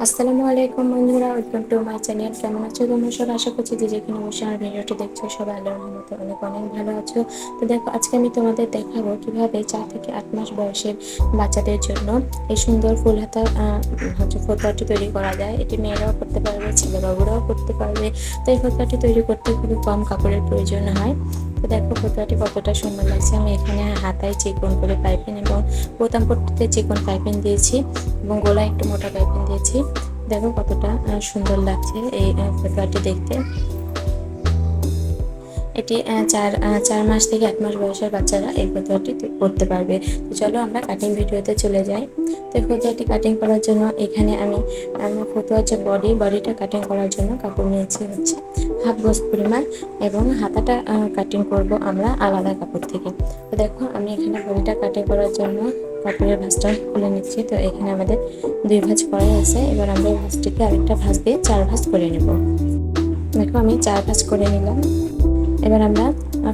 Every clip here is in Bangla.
আসসালামু আলাইকুম বন্ধুরা, ওয়েলকাম টু মাই চ্যানেল। কেমন আছো তোমরা সব? আশা করছি যে যেখানে বসে আমার ভিডিওটি দেখছো সবাই আল্লাহর রহমতে অনেক অনেক ভালো আছো। তো দেখো, আজকে আমি তোমাদের দেখাবো কিভাবে 4 থেকে 8 মাস বয়সের বাচ্চাদের জন্য এই সুন্দর ফুল হাতা ফতুয়াটি তৈরি করা যায়। এটি মেয়েরাও করতে পারবে, ছেলে বাবুরাও করতে পারবে। তো এই ফতুয়াটি তৈরি করতে খুবই কম কাপড়ের প্রয়োজন হয়। তো দেখো ফতুয়াটি কতটা সুন্দর লাগছে। আমি এখানে হাতায় চিকন করে পাইপিং এবং বোতাম পট্টিতে চিকন পাইপিং দিয়েছি এবং গলায় একটু মোটা পাইপিং দিয়েছি। দেখো কতটা সুন্দর লাগছে এই ফতুয়াটি দেখতে। এটি 4 মাস থেকে 1 মাস বয়সের বাচ্চারা এই ফতুয়াটি করতে পারবে। তো চলো আমরা কাটিং ভিডিওতে চলে যাই। তো ফতুয়াটি কাটিং করার জন্য এখানে আমি ফতুয়ার যে বডিটা কাটিং করার জন্য কাপড় নিয়েছি হচ্ছে হাফ গজ পরিমাণ, এবং হাতাটা কাটিং করব আমরা আলাদা কাপড় থেকে। তো দেখো আমি এখানে বডিটা কাটিং করার জন্য কাপড়ের ভাঁজটা খুলে নিচ্ছি। তো এখানে আমাদের 2 ভাঁজ করাই আছে। এবার আমরা এই ভাঁজটিকে আরেকটা ভাঁজ দিয়ে 4 ভাঁজ করে নেব। দেখো আমি 4 ভাঁজ করে নিলাম। এবার আমরা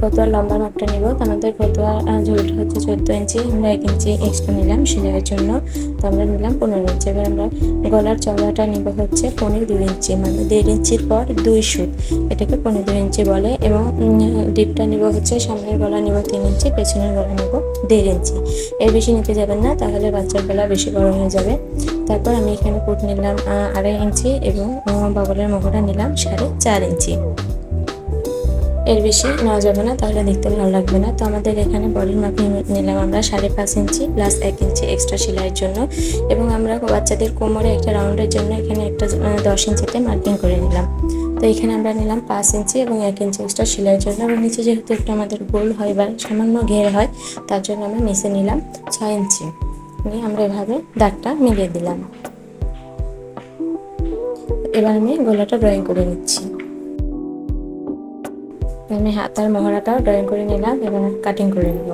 ফতুয়ার লম্বা মাপটা নিব। তো আমাদের ফতুয়ার ঝুলটা হচ্ছে 14 ইঞ্চি, আমরা 1 ইঞ্চি এক্সট্রা নিলাম সেলাইয়ের জন্য। তো আমরা নিলাম 15 ইঞ্চি। এবার আমরা গলার চওড়াটা নিব হচ্ছে 15 ইঞ্চি, মানে 1.5 ইঞ্চির পর 2 সুত, এটাকে 15 ইঞ্চি বলে। এবং ডিপটা নিব হচ্ছে সামনের গলা নিব 3 ইঞ্চি, পেছনের গলা নিব 1.5 ইঞ্চি। এর বেশি নিতে যাবেন না, তাহলে বাচ্চার গলা বেশি বড় হয়ে যাবে। তারপর আমি এখানে পুট নিলাম 2.5 ইঞ্চি এবং বগলের মোহরা নিলাম 4.5 ইঞ্চি। এর বেশি নেওয়া যাবে না, তাহলে দেখতে ভালো লাগবে না। তো আমাদের এখানে বডির মাপ নিলাম আমরা 5.5 ইঞ্চি প্লাস 1 ইঞ্চি এক্সট্রা সেলাইয়ের জন্য। এবং আমরা বাচ্চাদের কোমরে একটা রাউন্ডের জন্য এখানে একটা 10 ইঞ্চিতে মার্কিং করে নিলাম। তো এখানে আমরা নিলাম 5 ইঞ্চি এবং 1 ইঞ্চি এক্সট্রা সেলাইয়ের জন্য। এবং নিচে যেহেতু একটু আমাদের গোল হয় বা সামান্য ঘের হয়, তার জন্য আমরা নিচে নিলাম 6 ইঞ্চি নিয়ে আমরা এভাবে দাগটা মিলিয়ে দিলাম। এবার আমি গলাটা ড্রয়িং করে নিচ্ছি। আমি হাতার মহড়াটাও ড্রয়িং করে নিলাম এবং কাটিং করে নেব।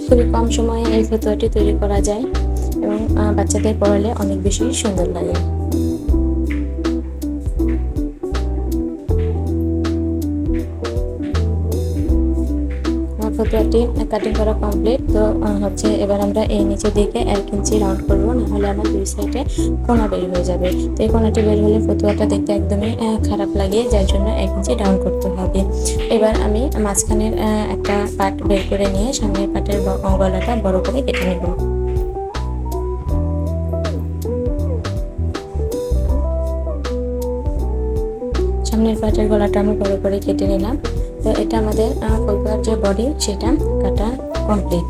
খুবই কম সময়ে এই ফতুয়াটি তৈরি করা যায় এবং বাচ্চাদের পরালে অনেক বেশি সুন্দর লাগে। ফতুয়াটি কাটিং করা কমপ্লিট। তো হচ্ছে এবার আমরা এই নিচের দিকে 1 ইঞ্চি রাউন্ড করব, নাহলে আমার 2 সাইডে কোনা বের হয়ে যাবে। তো এই কোনাটি বের হলে ফতুয়াটা দেখতে একদমই খারাপ লাগে, যার জন্য 1 ইঞ্চি রাউন্ড করতে হবে। এবার আমি মাঝখানের একটা পার্ট বের করে নিয়ে সামনের পার্টের গলাটা বড় করে কেটে নেব। সামনের পার্টের গলাটা আমি বড় করে কেটে নিলাম। তো এটা আমাদের ফতুয়ার যে বডি সেটা কাটা কমপ্লিট।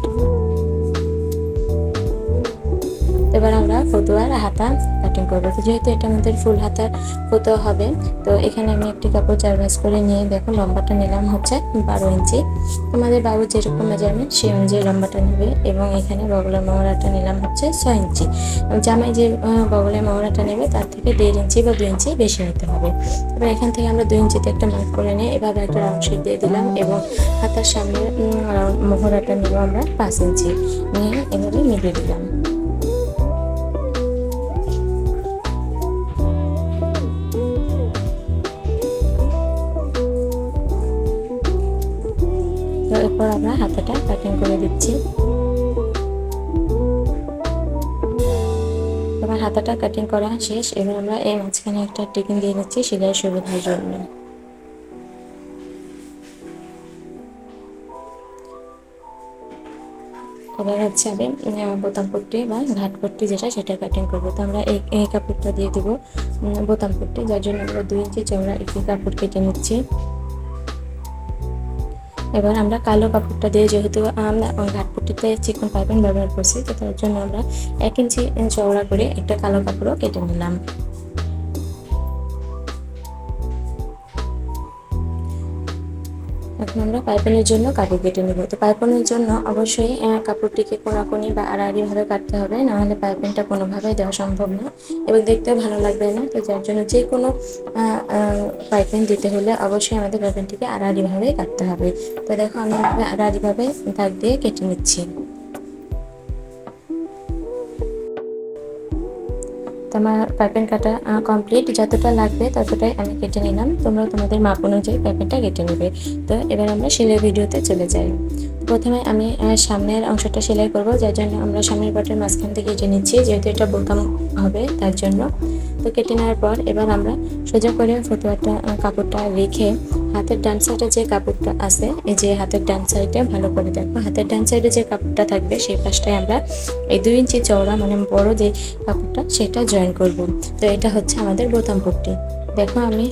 এবার আমরা ফতুয়ার হাতা কাটিং করবো। তো যেহেতু এটা আমাদের ফুল হাতার ফতুয়া হবে, তো এখানে আমি একটি কাপড় 4 ভাঁজ করে নিয়ে দেখো লম্বাটা নিলাম হচ্ছে 12 ইঞ্চি। তোমাদের বাবু যেরকম মেজারমেন্ট সেই অনুযায়ী লম্বাটা নেবে। এবং এখানে বগলের মহড়াটা নিলাম হচ্ছে 6 ইঞ্চি। জামাই যে বগলের মহড়াটা নেবে তার থেকে 1.5 ইঞ্চি বা 2 ইঞ্চি বেশি নিতে হবে। এবার এখান থেকে আমরা 2 ইঞ্চিতে একটা মার্ক করে নিয়ে এভাবে একটা রাউন্ড শেপ দিয়ে দিলাম। এবং হাতার সামনে মহড়াটা নিব আমরা 5 ইঞ্চি নিয়ে এভাবে মিলিয়ে দিলাম। এরপর আমরা হাতাটা কাটিং করে দিচ্ছি। এবার হাতাটা কাটিং করা শেষ। এবার আমরা এই মাঝখানে একটা টিকিং দিয়ে নিচ্ছি সেলাই সুবিধার জন্য। এবার হচ্ছে আমি বোতাম পট্টি বা ঘাট পট্টি যেটা সেটা কাটিং করবো। তো আমরা এই কাপড়টা দিয়ে দিব বোতাম পট্টি, যার জন্য আমরা 2 ইঞ্চি চওড়া একটি কাপড় কেটে নিচ্ছি। এবার আমরা কালো কাপড়টা দিয়ে, যেহেতু আমরা ঘাটপট্টিতে চিকন পাইপিং ব্যবহার করছি, তো তার জন্য আমরা 1 ইঞ্চি চওড়া করে একটা কালো কাপড়ও কেটে নিলাম। এখন আমরা পাইপিংয়ের জন্য কাপড় কেটে নেব। তো পাইপিংয়ের জন্য অবশ্যই কাপড়টিকে কোনাকুনি বা আড়াআড়িভাবে কাটতে হবে, নাহলে পাইপিংটা কোনোভাবেই দেওয়া সম্ভব না এবং দেখতেও ভালো লাগবে না। তো যার জন্য যে কোনো পাইপিং দিতে হলে অবশ্যই আমাদের পাইপিংটিকে আড়াআড়িভাবেই কাটতে হবে। তো দেখো আমি আড়াআড়িভাবে দাগ দিয়ে কেটে নিচ্ছি। তো আমার পাইপিং কাটা কমপ্লিট। যতটা লাগবে ততটাই আমি কেটে নিলাম। তোমরা তোমাদের মাপ অনুযায়ী পাইপিংটা কেটে নেবে। তো এবার আমরা সেলাই ভিডিওতে চলে যাই। প্রথমে আমি সামনের অংশটা সেলাই করব, যার জন্য আমরা সামনের পাটের মাঝখান থেকে কেটে নিচ্ছি, যেহেতু এটা বোতাম হবে তার জন্য। তো কেটে নেওয়ার পর এবার আমরা সোজা করে ফতুয়াটা কাপড়টা রেখে হাতের ডান সাইডে যে কাপড়টা আছে, এই যে হাতের ডান সাইডে ভালো করে দেখো, হাতের ডান সাইডে যে কাপড়টা থাকবে সেই পাশটায় আমরা এই 2 ইঞ্চি চওড়া মানে বড় যে কাপড়টা সেটা জয়েন করব। তো এটা হচ্ছে আমাদের বোতাম পট্টি। দেখো আমি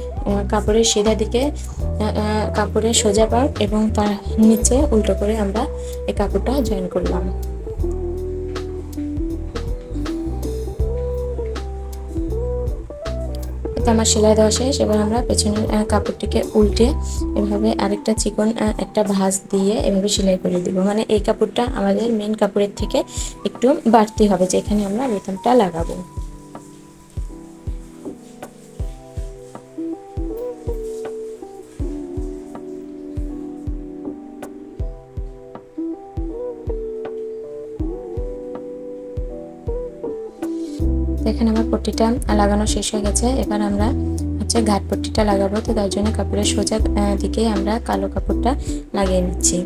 কাপড়ের সিধা দিকে কাপড়ের সোজা পাট এবং তার নিচে উল্টো করে আমরা এই কাপড়টা জয়েন করলাম। আমার সেলাই দেওয়া শেষ। এবার আমরা পেছনের কাপড়টিকে উল্টে এভাবে আরেকটা চিকন একটা ভাঁজ দিয়ে এভাবে সেলাই করে দিব। মানে এই কাপড়টা আমাদের মেন কাপড়ের থেকে একটু বাড়তি হবে, যেখানে আমরা বোতামটা লাগাবো। এখানে আমার পট্টিটা লাগানো শেষ হয়ে গেছে। এবার আমরা হচ্ছে ঘাট পট্টিটা লাগাবো। তো তার জন্য কাপড়ের সোজা দিকে আমরা কালো কাপড়টা লাগিয়ে নিচ্ছি।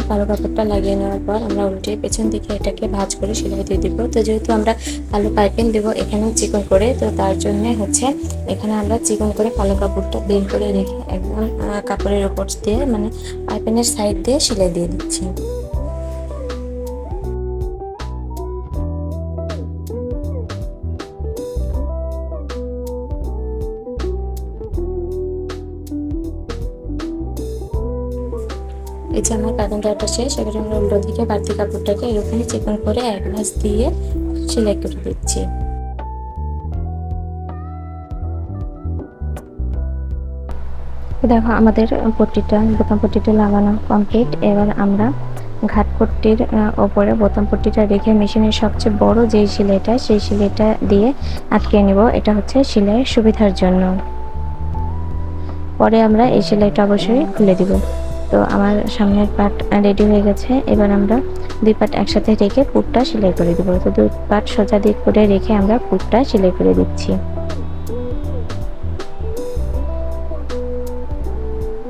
কালো কাপড়টা লাগিয়ে নেওয়ার পর আমরা উল্টে পেছন দিকে এটাকে ভাঁজ করে সেলাই দিয়ে দিব। তো যেহেতু আমরা কালো পাইপিং দেবো এখানে চিকন করে, তো তার জন্য হচ্ছে এখানে আমরা চিকন করে কালো কাপড়টা বের করে রেখে একদম কাপড়ের উপর দিয়ে মানে পাইপিংয়ের সাইড দিয়ে সেলাই দিয়ে দিচ্ছি। এই যে আমার কাটিং দেওয়াটা শেষ। এবার আমরা উল্টো দিকে বাড়তি কাপড়টাকে এরকম চিকন করে এক ভাঁজ দিয়ে সেলাই করে দিচ্ছি। দেখো আমাদের পট্টিটা বোতাম পট্টিটা লাগানো কমপ্লিট। এবার আমরা ঘাট পট্টির ওপরে বোতাম পট্টিটা রেখে মেশিনের সবচেয়ে বড় যেই সেলাইটা সেই সেলাইটা দিয়ে আটকে নেব। এটা হচ্ছে সেলাইয়ের সুবিধার জন্য। পরে আমরা এই সেলাইটা অবশ্যই খুলে দিব। তো আমার সামনের পার্ট রেডি হয়ে গেছে। এবার আমরা 2 পার্ট একসাথে রেখে পুরটা সেলাই করে দিব। তো 2 পার্ট সোজা দিক করে রেখে আমরা পুরটা সেলাই করে দিচ্ছি।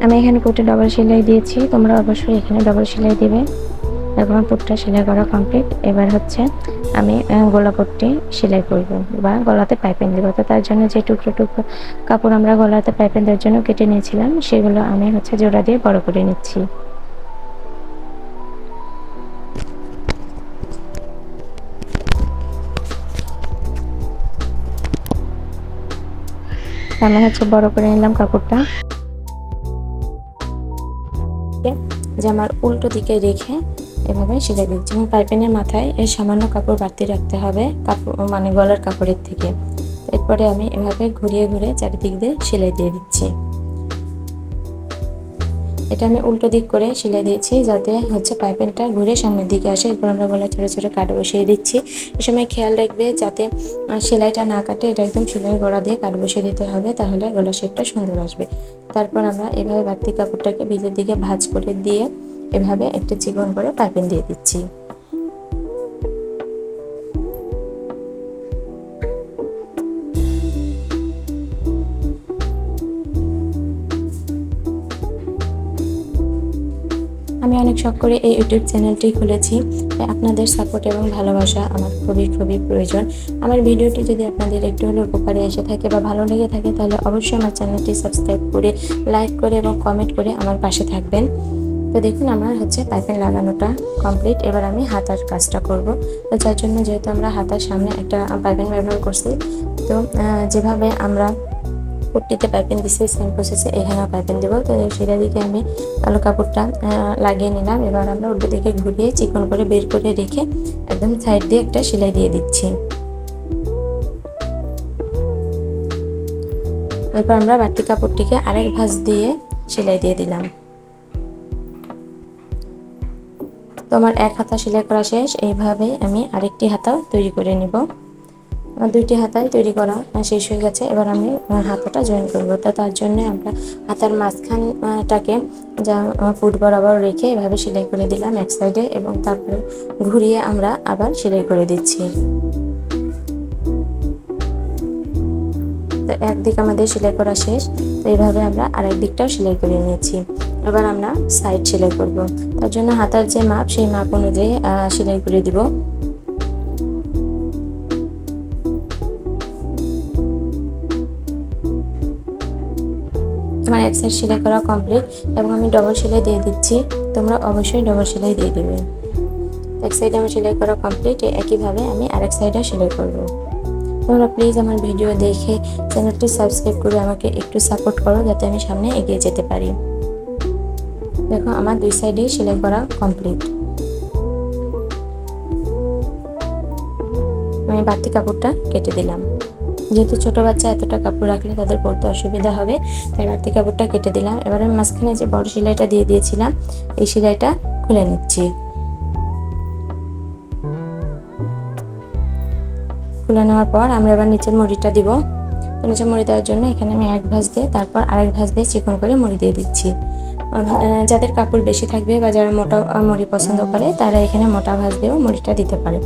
আমি এখানে পুরটা ডাবল সেলাই দিয়েছি, তোমরা অবশ্যই এখানে ডাবল সেলাই দিবে। এখন পুরটা সেলাই করা কমপ্লিট। এবার হচ্ছে আমি গলা পট্টি সেলাই করব বা গলাতে পাইপিং দেবো। তো তার জন্য যে টুকরো টুকরো কাপড় আমরা গলাতে পাইপিং দেওয়ার জন্য কেটে নিয়েছিলাম সেগুলো আমি হচ্ছে জোড়া দিয়ে বড় করে নিচ্ছি। আমি হচ্ছে বড় করে নিলাম কাপড়টা, জামার উল্টো দিকে রেখে এভাবে সেলাই দিচ্ছি। এবং পাইপিংয়ের মাথায় এই সামান্য কাপড় বাড়তি রাখতে হবে কাপড় মানে গলার কাপড়ের থেকে। এরপরে আমি এভাবে ঘুরিয়ে ঘুরিয়ে চারিদিক দিয়ে সেলাই দিয়ে দিচ্ছি। এটা আমি উল্টো দিক করে সেলাই দিয়েছি যাতে হচ্ছে পাইপিংটা ঘুরে সামনের দিকে আসে। এরপর আমরা গলায় ছোটো ছোটো কাট বসিয়ে দিচ্ছি। এ সময় খেয়াল রাখবে যাতে সেলাইটা না কাটে, এটা একদম সেলাইয়ের গোড়া দিয়ে কাট বসিয়ে দিতে হবে, তাহলে গলার শেপটা সুন্দর আসবে। তারপর আমরা এভাবে বাড়তি কাপড়টাকে ভিতর দিকে ভাঁজ করে দিয়ে এভাবে একটা চিকন করে পাইপিং দিয়ে দিচ্ছি। আমি অনেক শখ করে এই ইউটিউব চ্যানেলটি খুলেছি। আপনাদের সাপোর্ট এবং ভালোবাসা আমার খুবই খুবই প্রয়োজন। আমার ভিডিওটি যদি আপনাদের একটু হলেও উপকারে এসে থাকে বা ভালো লেগে থাকে তাহলে অবশ্যই আমার চ্যানেলটি সাবস্ক্রাইব করে লাইক করে এবং কমেন্ট করে আমার পাশে থাকবেন। তো দেখুন আমার হচ্ছে পাইপিং লাগানোটা কমপ্লিট। এবার আমি হাতার কাজটা করব। তো যার জন্য যেহেতু আমরা হাতার সামনে একটা পাইপিং ব্যবহার করছি, তো যেভাবে আমরা পট্টিতে পাইপিং দিচ্ছি সেম প্রসেসে এখানেও পাইপিং দেবো। তো সেটা দিকে আমি কালো কাপড়টা লাগিয়ে নিলাম। এবার আমরা উল্টো দিকে ঘুরিয়ে চিকন করে বের করে রেখে একদম সাইড দিয়ে একটা সেলাই দিয়ে দিচ্ছি। এরপর আমরা বাড়তি কাপড়টিকে আরেক ভাঁজ দিয়ে সেলাই দিয়ে দিলাম। তো আমার এক হাতা সেলাই করা শেষ। এইভাবে আমি আরেকটি হাতা তৈরি করে নিব। দুইটি হাতায় তৈরি করা শেষ হয়ে গেছে। এবার আমি হাতাটা জয়েন করবো। তো তার জন্য আমরা হাতার মাঝখানটাকে যা ফুট বরাবর রেখে এভাবে সেলাই করে দিলাম এক সাইডে, এবং তারপরে ঘুরিয়ে আমরা আবার সেলাই করে দিচ্ছি। তো তো একদিক আমাদের সেলাই করা শেষ। তো এইভাবে আমরা আরেক দিকটাও সেলাই করে নিয়েছি। এবার আমরা সাইড সেলাই করব। তার জন্য হাতার যে মাপ সেই মাপ অনুযায়ী সেলাই করে দিব। আমার এক সাইড সেলাই করা কমপ্লিট এবং আমি ডবল সেলাই দিয়ে দিচ্ছি। তোমরা অবশ্যই ডবল সেলাই দিয়ে দেবে। এক সাইডে আমার সেলাই করা কমপ্লিট, একইভাবে আমি আরেক সাইডে সেলাই করব। তোমরা প্লিজ আমার ভিডিও দেখে চ্যানেলটি সাবস্ক্রাইব করে আমাকে একটু সাপোর্ট করো, যাতে আমি সামনে এগিয়ে যেতে পারি। দেখো আমার দুই সাইডেই সেলাই করা কমপ্লিট। আমি বাড়তি কাপড়টা কেটে দিলাম। যেহেতু ছোট বাচ্চা এতটা কাপড় রাখলে তাদের পরতে অসুবিধা হবে, তাই বাড়তি কাপড়টা কেটে দিলাম। এবার আমি মাঝখানে যে বড় সেলাইটা দিয়ে দিয়েছিলাম এই সেলাইটা খুলে নিচ্ছি। খুলে নেওয়ার পর আমরা এবার নিচের মুড়িটা দিব। নিচের মুড়ি দেওয়ার জন্য এখানে আমি এক ভাঁজ দিয়ে তারপর আরেক ভাঁজ দিয়ে চিকন করে মুড়ি দিয়ে দিচ্ছি। যাদের কাপড় বেশি থাকবে বা যারা মোটা মুড়ি পছন্দ করে তারা এখানে মোটা ভাঁজ দিয়েও মুড়িটা দিতে পারে।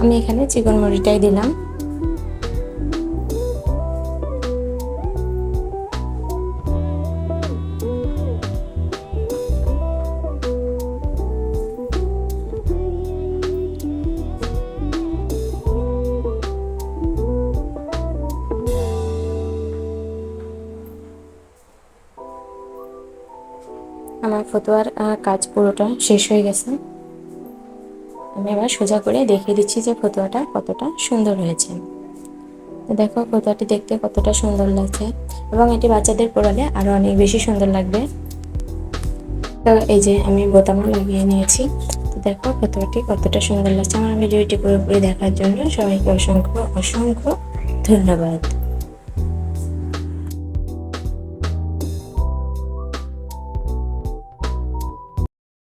আমি এখানে চিকন মুড়িটাই দিলাম। আমার ফতুয়ার কাজ পুরোটা শেষ হয়ে গেছে। আমি এবার সোজা করে দেখিয়ে দিচ্ছি যে ফতুয়াটা কতটা সুন্দর হয়েছে। দেখো ফতুয়াটি দেখতে কতটা সুন্দর লাগছে এবং এটি বাচ্চাদের পরালে আরো অনেক বেশি সুন্দর লাগবে। তো এই যে আমি বোতামও লাগিয়ে নিয়েছি। তো দেখো ফতুয়াটি কতটা সুন্দর লাগছে। আমার ভিডিওটি পুরোপুরি দেখার জন্য সবাইকে অসংখ্য অসংখ্য ধন্যবাদ।